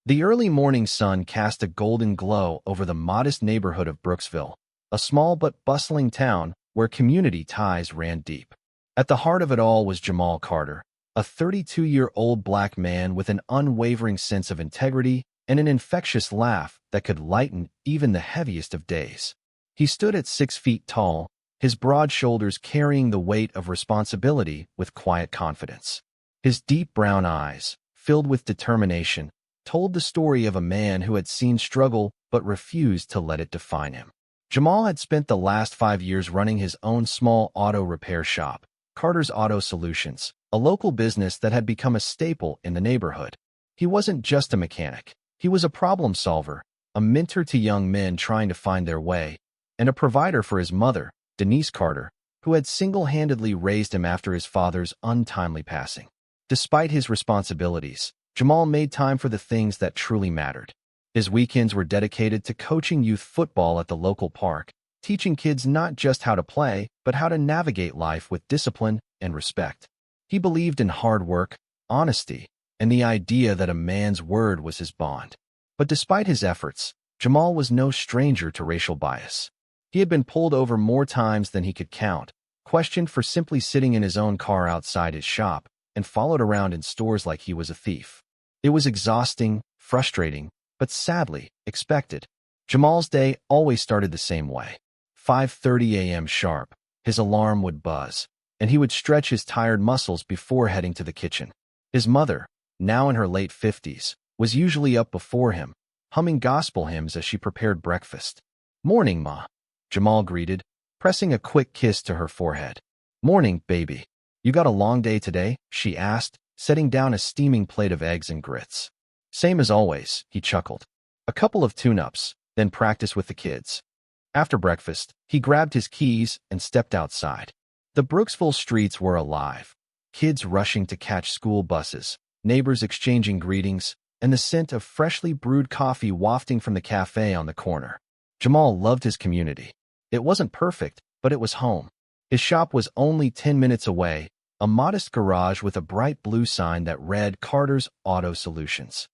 The early morning sun cast a golden glow over the modest neighborhood of Brooksville, a small but bustling town where community ties ran deep. At the heart of it all was Jamal Carter, a 32-year-old black man with an unwavering sense of integrity and an infectious laugh that could lighten even the heaviest of days. He stood at 6 feet tall, his broad shoulders carrying the weight of responsibility with quiet confidence. His deep brown eyes, filled with determination, told the story of a man who had seen struggle but refused to let it define him. Jamal had spent the last 5 years running his own small auto repair shop, Carter's Auto Solutions, a local business that had become a staple in the neighborhood. He wasn't just a mechanic. He was a problem solver, a mentor to young men trying to find their way, and a provider for his mother, Denise Carter, who had single-handedly raised him after his father's untimely passing. Despite his responsibilities, Jamal made time for the things that truly mattered. His weekends were dedicated to coaching youth football at the local park, teaching kids not just how to play, but how to navigate life with discipline and respect. He believed in hard work, honesty, and the idea that a man's word was his bond. But despite his efforts, Jamal was no stranger to racial bias. He had been pulled over more times than he could count, questioned for simply sitting in his own car outside his shop, and followed around in stores like he was a thief. It was exhausting, frustrating, but sadly, expected. Jamal's day always started the same way. 5:30 a.m. sharp, his alarm would buzz, and he would stretch his tired muscles before heading to the kitchen. His mother, now in her late 50s, was usually up before him, humming gospel hymns as she prepared breakfast. "Morning, Ma," Jamal greeted, pressing a quick kiss to her forehead. "Morning, baby. You got a long day today?" she asked, setting down a steaming plate of eggs and grits. "Same as always," he chuckled. "A couple of tune-ups, then practice with the kids." After breakfast, he grabbed his keys and stepped outside. The Brooksville streets were alive. Kids rushing to catch school buses, neighbors exchanging greetings, and the scent of freshly brewed coffee wafting from the cafe on the corner. Jamal loved his community. It wasn't perfect, but it was home. His shop was only 10 minutes away, a modest garage with a bright blue sign that read Carter's Auto Solutions.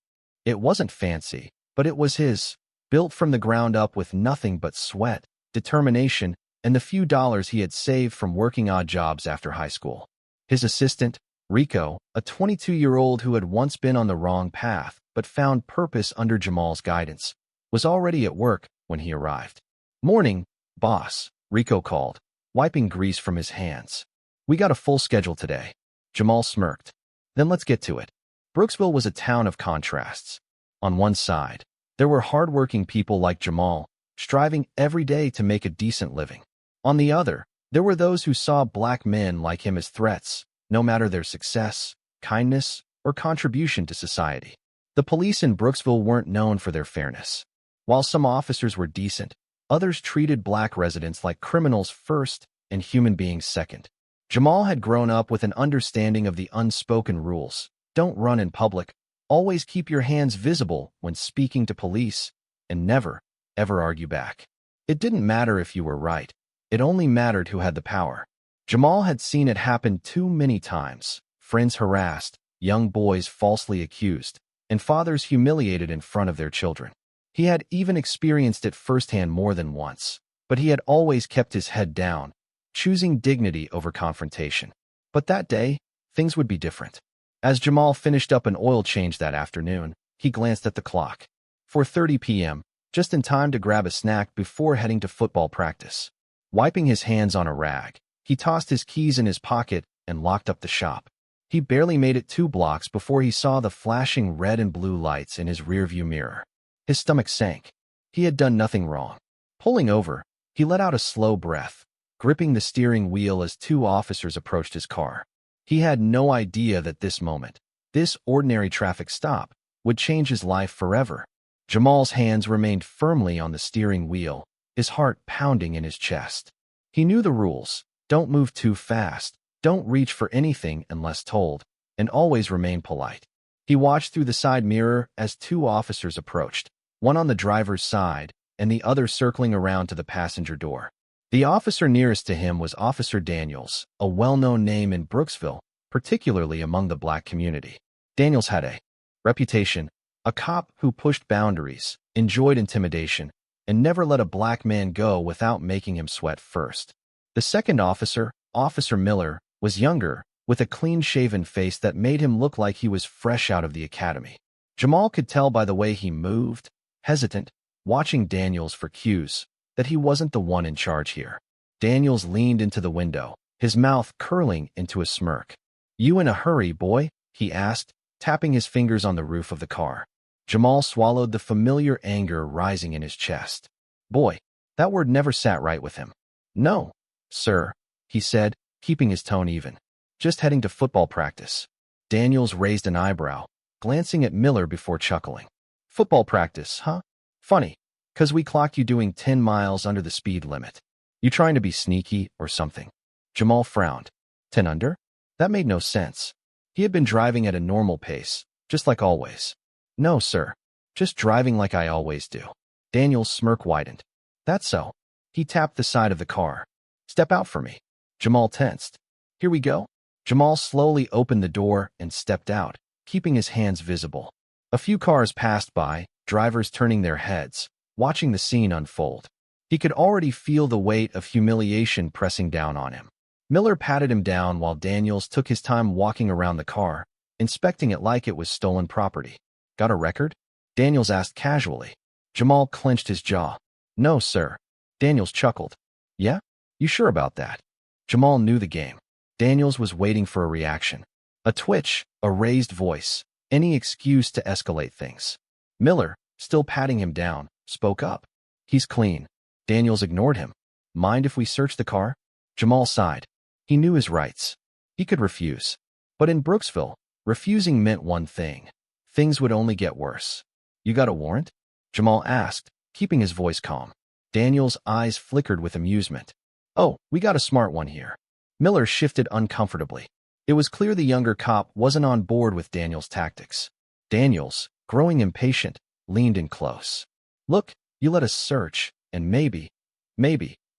It wasn't fancy, but it was his, built from the ground up with nothing but sweat, determination, and the few dollars he had saved from working odd jobs after high school. His assistant, Rico, a 22-year-old who had once been on the wrong path but found purpose under Jamal's guidance, was already at work when he arrived. "Morning, boss," Rico called, wiping grease from his hands. "We got a full schedule today." Jamal smirked. "Then let's get to it." Brooksville was a town of contrasts. On one side, there were hardworking people like Jamal, striving every day to make a decent living. On the other, there were those who saw black men like him as threats, no matter their success, kindness, or contribution to society. The police in Brooksville weren't known for their fairness. While some officers were decent, others treated black residents like criminals first and human beings second. Jamal had grown up with an understanding of the unspoken rules. Don't run in public, always keep your hands visible when speaking to police, and never, ever argue back. It didn't matter if you were right. It only mattered who had the power. Jamal had seen it happen too many times. Friends harassed, young boys falsely accused, and fathers humiliated in front of their children. He had even experienced it firsthand more than once, but he had always kept his head down, choosing dignity over confrontation. But that day, things would be different. As Jamal finished up an oil change that afternoon, he glanced at the clock. 4:30 p.m., just in time to grab a snack before heading to football practice. Wiping his hands on a rag, he tossed his keys in his pocket and locked up the shop. He barely made it 2 blocks before he saw the flashing red and blue lights in his rearview mirror. His stomach sank. He had done nothing wrong. Pulling over, he let out a slow breath, gripping the steering wheel as 2 officers approached his car. He had no idea that this moment, this ordinary traffic stop, would change his life forever. Jamal's hands remained firmly on the steering wheel, his heart pounding in his chest. He knew the rules. Don't move too fast, don't reach for anything unless told, and always remain polite. He watched through the side mirror as 2 officers approached, one on the driver's side and the other circling around to the passenger door. The officer nearest to him was Officer Daniels, a well-known name in Brooksville, particularly among the black community. Daniels had a reputation, A cop who pushed boundaries, enjoyed intimidation, and never let a black man go without making him sweat first. The second officer, Officer Miller, was younger, with a clean-shaven face that made him look like he was fresh out of the academy. Jamal could tell by the way he moved, hesitant, watching Daniels for cues, that he wasn't the one in charge here. Daniels leaned into the window, his mouth curling into a smirk. "You in a hurry, boy?" he asked, tapping his fingers on the roof of the car. Jamal swallowed the familiar anger rising in his chest. Boy, that word never sat right with him. "No, sir," he said, keeping his tone even. "Just heading to football practice." Daniels raised an eyebrow, glancing at Miller before chuckling. "Football practice, huh? Funny, 'cause we clocked you doing 10 miles under the speed limit. You trying to be sneaky or something?" Jamal frowned. 10 under? That made no sense. He had been driving at a normal pace, just like always. "No, sir. Just driving like I always do." Daniel's smirk widened. "That's so." He tapped the side of the car. "Step out for me." Jamal tensed. "Here we go." Jamal slowly opened the door and stepped out, keeping his hands visible. A few cars passed by, drivers turning their heads, watching the scene unfold. He could already feel the weight of humiliation pressing down on him. Miller patted him down while Daniels took his time walking around the car, inspecting it like it was stolen property. "Got a record?" Daniels asked casually. Jamal clenched his jaw. "No, sir." Daniels chuckled. "Yeah? You sure about that?" Jamal knew the game. Daniels was waiting for a reaction. A twitch, a raised voice, any excuse to escalate things. Miller, still patting him down, spoke up. "He's clean." Daniels ignored him. "Mind if we search the car?" Jamal sighed. He knew his rights. He could refuse. But in Brooksville, refusing meant one thing. Things would only get worse. "You got a warrant?" Jamal asked, keeping his voice calm. Daniel's eyes flickered with amusement. "Oh, we got a smart one here." Miller shifted uncomfortably. It was clear the younger cop wasn't on board with Daniel's tactics. Daniels, growing impatient, leaned in close. "Look, you let us search, and maybe,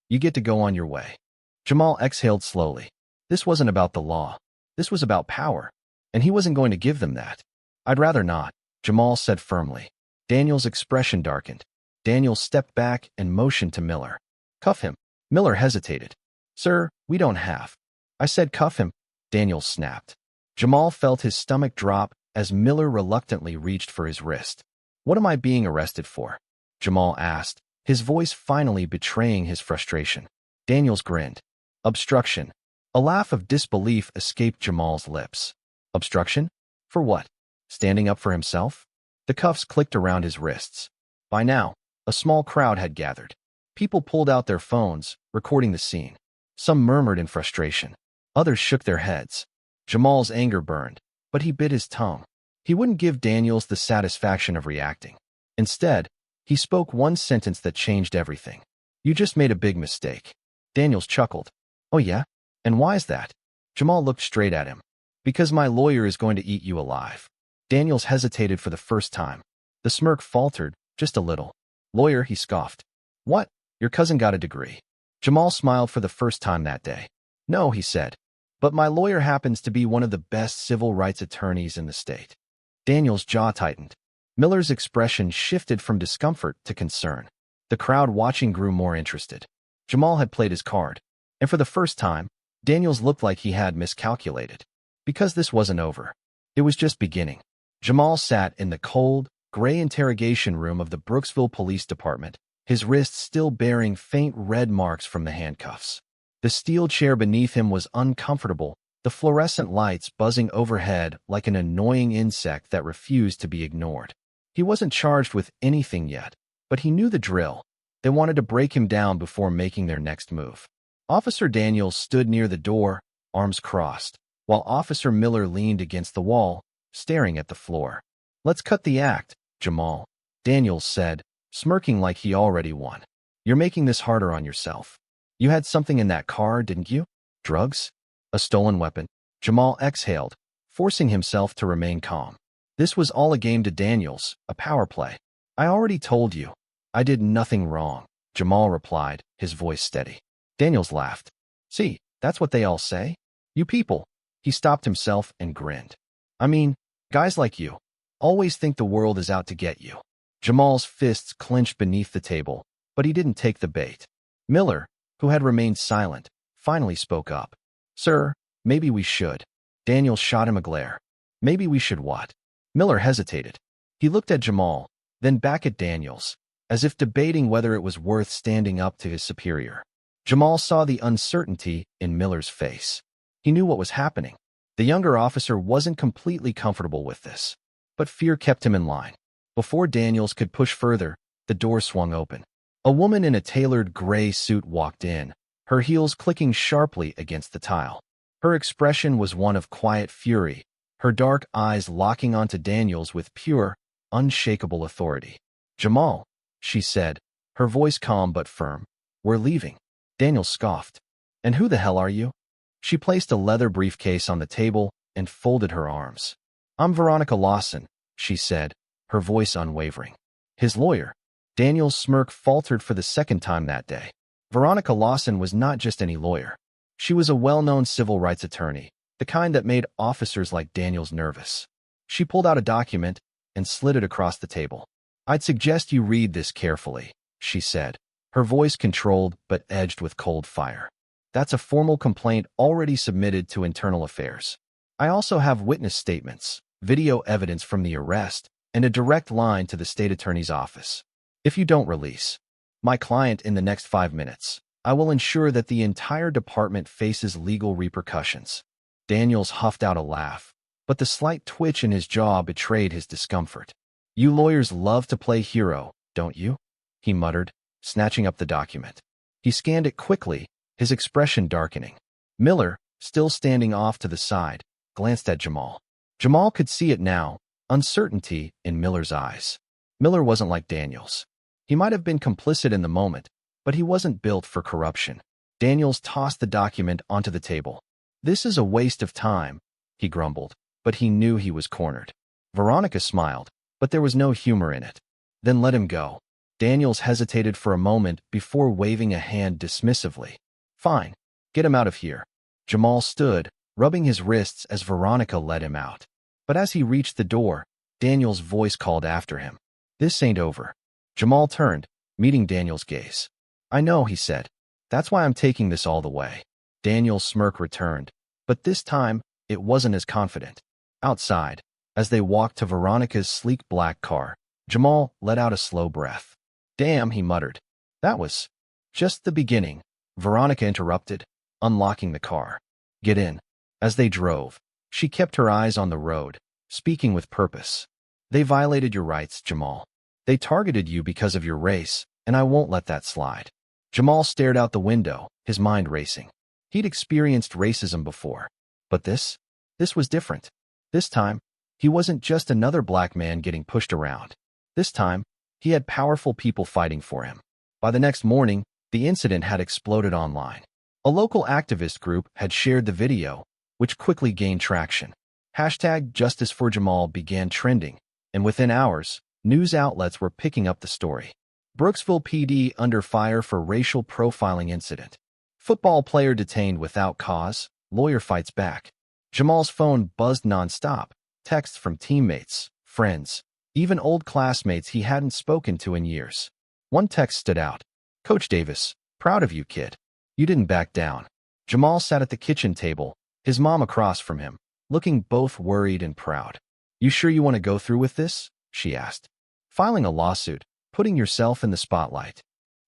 you get to go on your way." Jamal exhaled slowly. This wasn't about the law. This was about power, and he wasn't going to give them that. "I'd rather not," Jamal said firmly. Daniel's expression darkened. Daniels stepped back and motioned to Miller. "Cuff him." Miller hesitated. "Sir, we don't have." "I said cuff him," Daniels snapped. Jamal felt his stomach drop as Miller reluctantly reached for his wrist. "What am I being arrested for?" Jamal asked, his voice finally betraying his frustration. Daniels grinned. "Obstruction." A laugh of disbelief escaped Jamal's lips. "Obstruction? For what? Standing up for himself?" The cuffs clicked around his wrists. By now, a small crowd had gathered. People pulled out their phones, recording the scene. Some murmured in frustration. Others shook their heads. Jamal's anger burned, but he bit his tongue. He wouldn't give Daniels the satisfaction of reacting. Instead, he spoke one sentence that changed everything. "You just made a big mistake." Daniels chuckled. "Oh yeah? And why's that?" Jamal looked straight at him. "Because my lawyer is going to eat you alive." Daniels hesitated for the first time. The smirk faltered, just a little. "Lawyer," he scoffed. "What? Your cousin got a degree." Jamal smiled for the first time that day. "No," he said. "But my lawyer happens to be one of the best civil rights attorneys in the state." Daniel's jaw tightened. Miller's expression shifted from discomfort to concern. The crowd watching grew more interested. Jamal had played his card. And for the first time, Daniels looked like he had miscalculated. Because this wasn't over. It was just beginning. Jamal sat in the cold, gray interrogation room of the Brooksville Police Department, his wrists still bearing faint red marks from the handcuffs. The steel chair beneath him was uncomfortable, the fluorescent lights buzzing overhead like an annoying insect that refused to be ignored. He wasn't charged with anything yet, but he knew the drill. They wanted to break him down before making their next move. Officer Daniels stood near the door, arms crossed, while Officer Miller leaned against the wall, staring at the floor. "Let's cut the act, Jamal," Daniels said, smirking like he already won. "You're making this harder on yourself. You had something in that car, didn't you? Drugs? A stolen weapon?" Jamal exhaled, forcing himself to remain calm. This was all a game to Daniels, a power play. "I already told you. I did nothing wrong," Jamal replied, his voice steady. Daniels laughed. "See, that's what they all say. You people." He stopped himself and grinned. "I mean, guys like you. Always think the world is out to get you. Jamal's fists clenched beneath the table, but he didn't take the bait. Miller, who had remained silent, finally spoke up. Sir, maybe we should. Daniels shot him a glare. Maybe we should what? Miller hesitated. He looked at Jamal, then back at Daniels, as if debating whether it was worth standing up to his superior. Jamal saw the uncertainty in Miller's face. He knew what was happening. The younger officer wasn't completely comfortable with this, but fear kept him in line. Before Daniels could push further, the door swung open. A woman in a tailored gray suit walked in, her heels clicking sharply against the tile. Her expression was one of quiet fury, her dark eyes locking onto Daniels with pure, unshakable authority. Jamal, she said, her voice calm but firm. We're leaving. Daniels scoffed. And who the hell are you? She placed a leather briefcase on the table and folded her arms. I'm Veronica Lawson, she said, her voice unwavering. His lawyer. Daniels' smirk faltered for the second time that day. Veronica Lawson was not just any lawyer. She was a well-known civil rights attorney, the kind that made officers like Daniels nervous. She pulled out a document and slid it across the table. I'd suggest you read this carefully, she said, her voice controlled but edged with cold fire. That's a formal complaint already submitted to Internal Affairs. I also have witness statements, video evidence from the arrest, and a direct line to the state attorney's office. If you don't release my client in the next 5 minutes, I will ensure that the entire department faces legal repercussions. Daniels huffed out a laugh, but the slight twitch in his jaw betrayed his discomfort. You lawyers love to play hero, don't you? He muttered, snatching up the document. He scanned it quickly, his expression darkening. Miller, still standing off to the side, glanced at Jamal. Jamal could see it now, uncertainty in Miller's eyes. Miller wasn't like Daniels. He might have been complicit in the moment, but he wasn't built for corruption. Daniels tossed the document onto the table. This is a waste of time, he grumbled, but he knew he was cornered. Veronica smiled, but there was no humor in it. Then let him go. Daniels hesitated for a moment before waving a hand dismissively. Fine, get him out of here. Jamal stood, rubbing his wrists as Veronica led him out. But as he reached the door, Daniels' voice called after him. This ain't over. Jamal turned, meeting Daniels' gaze. I know, he said. That's why I'm taking this all the way. Daniels' smirk returned, but this time it wasn't as confident. Outside, as they walked to Veronica's sleek black car, Jamal let out a slow breath. Damn, he muttered. That was just the beginning. Veronica interrupted, unlocking the car. Get in. As they drove, she kept her eyes on the road, speaking with purpose. They violated your rights, Jamal. They targeted you because of your race, and I won't let that slide. Jamal stared out the window, his mind racing. He'd experienced racism before, but this was different. This time, he wasn't just another black man getting pushed around. This time, he had powerful people fighting for him. By the next morning, the incident had exploded online. A local activist group had shared the video, which quickly gained traction. Hashtag Justice for Jamal began trending, and within hours, news outlets were picking up the story. Brooksville PD under fire for racial profiling incident. Football player detained without cause, lawyer fights back. Jamal's phone buzzed nonstop, texts from teammates, friends, even old classmates he hadn't spoken to in years. One text stood out. Coach Davis, proud of you, kid. You didn't back down. Jamal sat at the kitchen table, his mom across from him, looking both worried and proud. You sure you want to go through with this? She asked. Filing a lawsuit, putting yourself in the spotlight.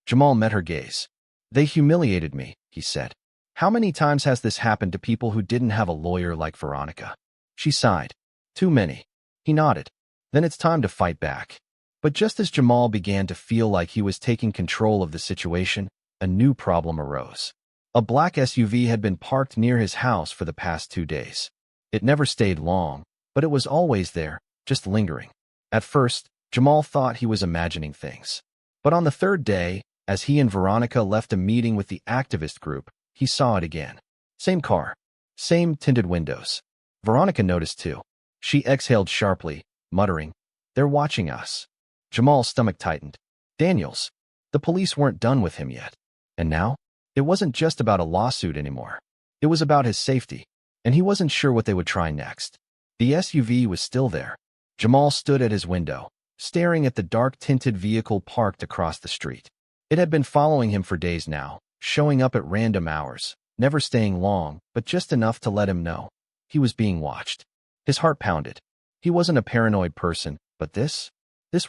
Jamal met her gaze. They humiliated me, he said. How many times has this happened to people who didn't have a lawyer like Veronica? She sighed. Too many. He nodded. Then it's time to fight back. But just as Jamal began to feel like he was taking control of the situation, a new problem arose. A black SUV had been parked near his house for the past 2 days. It never stayed long, but it was always there, just lingering. At first, Jamal thought he was imagining things. But on the third day, as he and Veronica left a meeting with the activist group, he saw it again. Same car. Same tinted windows. Veronica noticed too. She exhaled sharply, muttering, They're watching us. Jamal's stomach tightened. Daniels. The police weren't done with him yet. And now? It wasn't just about a lawsuit anymore. It was about his safety. And he wasn't sure what they would try next. The SUV was still there. Jamal stood at his window, staring at the dark-tinted vehicle parked across the street. It had been following him for days now, showing up at random hours, never staying long, but just enough to let him know he was being watched. His heart pounded. He wasn't a paranoid person, but this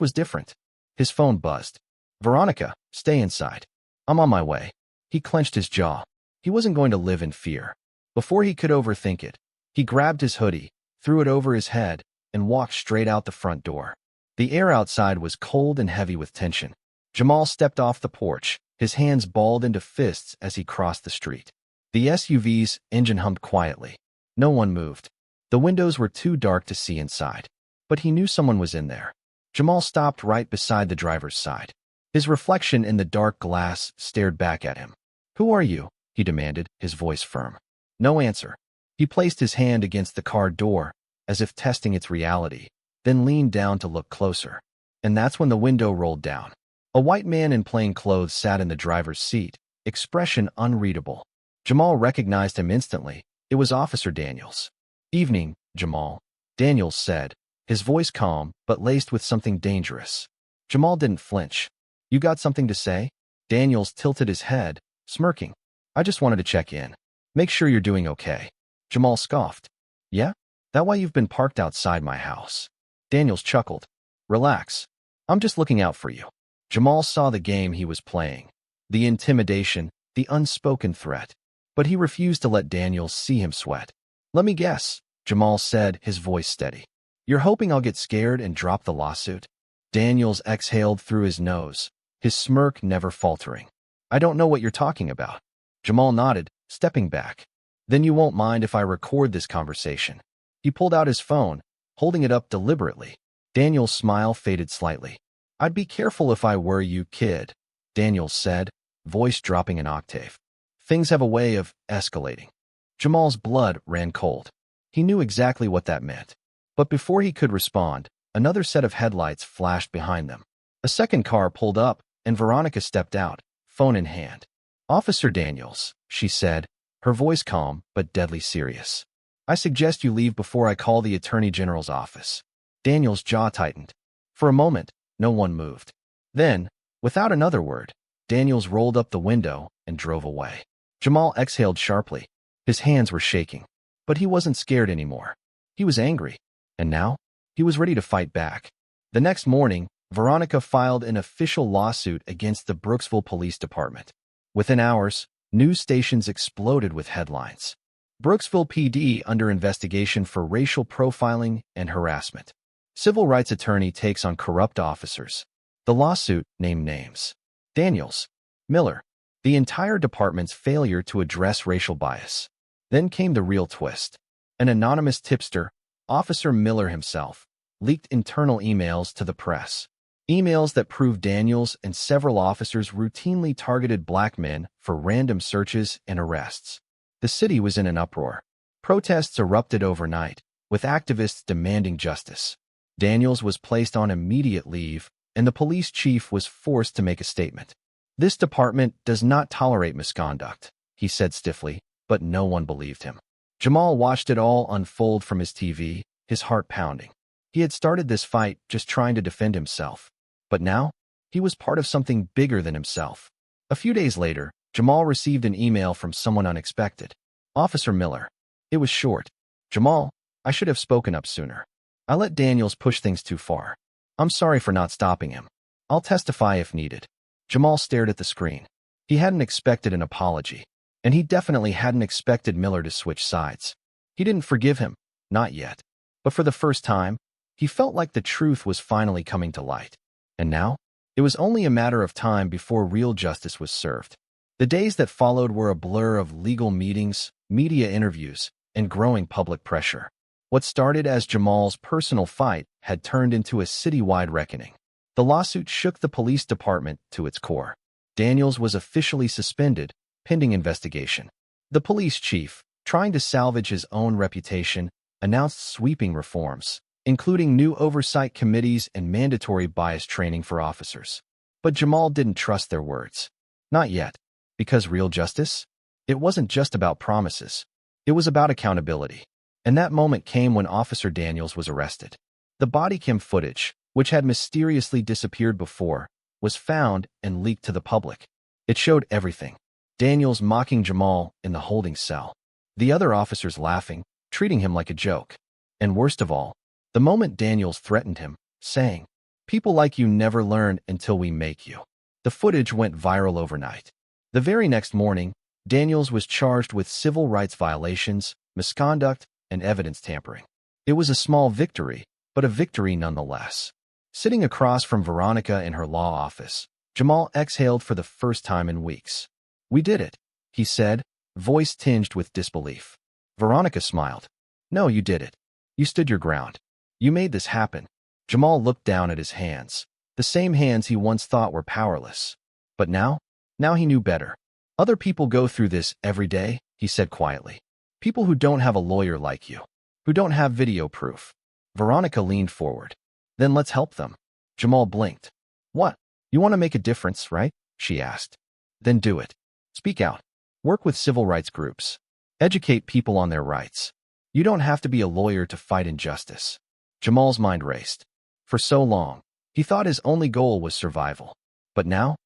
was different. His phone buzzed. "Veronica, stay inside. I'm on my way." He clenched his jaw. He wasn't going to live in fear. Before he could overthink it, he grabbed his hoodie, threw it over his head, and walked straight out the front door. The air outside was cold and heavy with tension. Jamal stepped off the porch, his hands balled into fists as he crossed the street. The SUV's engine hummed quietly. No one moved. The windows were too dark to see inside, but he knew someone was in there. Jamal stopped right beside the driver's side. His reflection in the dark glass stared back at him. "Who are you?" he demanded, his voice firm. No answer. He placed his hand against the car door, as if testing its reality, then leaned down to look closer. And that's when the window rolled down. A white man in plain clothes sat in the driver's seat, expression unreadable. Jamal recognized him instantly. It was Officer Daniels. "Evening, Jamal," Daniels said, his voice calm but laced with something dangerous. Jamal didn't flinch. "You got something to say?" Daniels tilted his head, smirking. "I just wanted to check in. Make sure you're doing okay." Jamal scoffed. "Yeah? That why you've been parked outside my house?" Daniels chuckled. "Relax. I'm just looking out for you." Jamal saw the game he was playing. The intimidation, the unspoken threat. But he refused to let Daniels see him sweat. "Let me guess," Jamal said, his voice steady. "You're hoping I'll get scared and drop the lawsuit?" Daniels exhaled through his nose, his smirk never faltering. "I don't know what you're talking about." Jamal nodded, stepping back. "Then you won't mind if I record this conversation." He pulled out his phone, holding it up deliberately. Daniel's smile faded slightly. "I'd be careful if I were you, kid," Daniels said, voice dropping an octave. "Things have a way of escalating." Jamal's blood ran cold. He knew exactly what that meant. But before he could respond, another set of headlights flashed behind them. A second car pulled up, and Veronica stepped out, phone in hand. "Officer Daniels," she said, her voice calm but deadly serious. "I suggest you leave before I call the Attorney General's office." Daniels' jaw tightened. For a moment, no one moved. Then, without another word, Daniels rolled up the window and drove away. Jamal exhaled sharply. His hands were shaking. But he wasn't scared anymore. He was angry. And now, he was ready to fight back. The next morning, Veronica filed an official lawsuit against the Brooksville Police Department. Within hours, news stations exploded with headlines. Brooksville PD under investigation for racial profiling and harassment. Civil rights attorney takes on corrupt officers. The lawsuit named names. Daniels, Miller, the entire department's failure to address racial bias. Then came the real twist. An anonymous tipster, Officer Miller himself, leaked internal emails to the press. Emails that proved Daniels and several officers routinely targeted black men for random searches and arrests. The city was in an uproar. Protests erupted overnight, with activists demanding justice. Daniels was placed on immediate leave, and the police chief was forced to make a statement. "This department does not tolerate misconduct," he said stiffly, but no one believed him. Jamal watched it all unfold from his TV, his heart pounding. He had started this fight just trying to defend himself. But now, he was part of something bigger than himself. A few days later, Jamal received an email from someone unexpected. "Officer Miller." It was short. "Jamal, I should have spoken up sooner. I let Daniels push things too far. I'm sorry for not stopping him. I'll testify if needed." Jamal stared at the screen. He hadn't expected an apology, and he definitely hadn't expected Miller to switch sides. He didn't forgive him, not yet. But for the first time, he felt like the truth was finally coming to light. And now, it was only a matter of time before real justice was served. The days that followed were a blur of legal meetings, media interviews, and growing public pressure. What started as Jamal's personal fight had turned into a citywide reckoning. The lawsuit shook the police department to its core. Daniels was officially suspended, pending investigation. The police chief, trying to salvage his own reputation, announced sweeping reforms, including new oversight committees and mandatory bias training for officers. But Jamal didn't trust their words. Not yet. Because real justice? It wasn't just about promises. It was about accountability. And that moment came when Officer Daniels was arrested. The body cam footage, which had mysteriously disappeared before, was found and leaked to the public. It showed everything. Daniels mocking Jamal in the holding cell. The other officers laughing, treating him like a joke. And worst of all, the moment Daniels threatened him, saying, "People like you never learn until we make you." The footage went viral overnight. The very next morning, Daniels was charged with civil rights violations, misconduct, and evidence tampering. It was a small victory, but a victory nonetheless. Sitting across from Veronica in her law office, Jamal exhaled for the first time in weeks. "We did it," he said, voice tinged with disbelief. Veronica smiled. "No, you did it. You stood your ground. You made this happen." Jamal looked down at his hands, the same hands he once thought were powerless. But now he knew better. "Other people go through this every day," he said quietly. "People who don't have a lawyer like you, who don't have video proof." Veronica leaned forward. "Then let's help them." Jamal blinked. "What? You want to make a difference, right?" she asked. "Then do it. Speak out. Work with civil rights groups. Educate people on their rights. You don't have to be a lawyer to fight injustice." Jamal's mind raced. For so long, he thought his only goal was survival. But now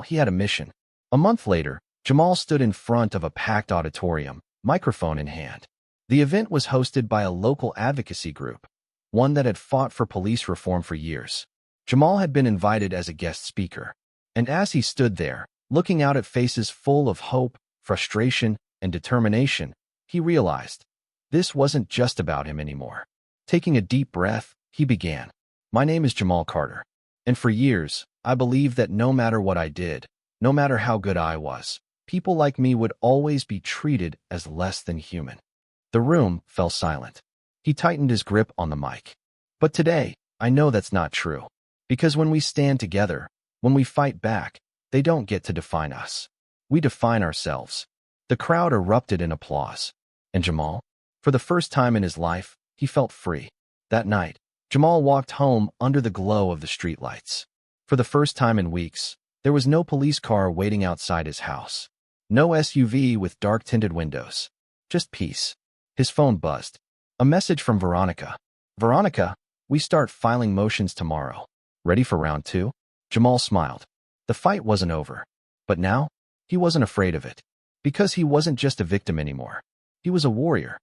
he had a mission. A month later, Jamal stood in front of a packed auditorium, microphone in hand. The event was hosted by a local advocacy group, one that had fought for police reform for years. Jamal had been invited as a guest speaker, and as he stood there, looking out at faces full of hope, frustration, and determination, he realized this wasn't just about him anymore. Taking a deep breath, he began. "My name is Jamal Carter, and for years, I believed that no matter what I did, no matter how good I was, people like me would always be treated as less than human." The room fell silent. He tightened his grip on the mic. "But today, I know that's not true. Because when we stand together, when we fight back, they don't get to define us. We define ourselves." The crowd erupted in applause. And Jamal? For the first time in his life, he felt free. That night, Jamal walked home under the glow of the streetlights. For the first time in weeks, there was no police car waiting outside his house. No SUV with dark-tinted windows. Just peace. His phone buzzed. A message from Veronica. "Veronica, we start filing motions tomorrow. Ready for round 2? Jamal smiled. The fight wasn't over. But now, he wasn't afraid of it. Because he wasn't just a victim anymore. He was a warrior.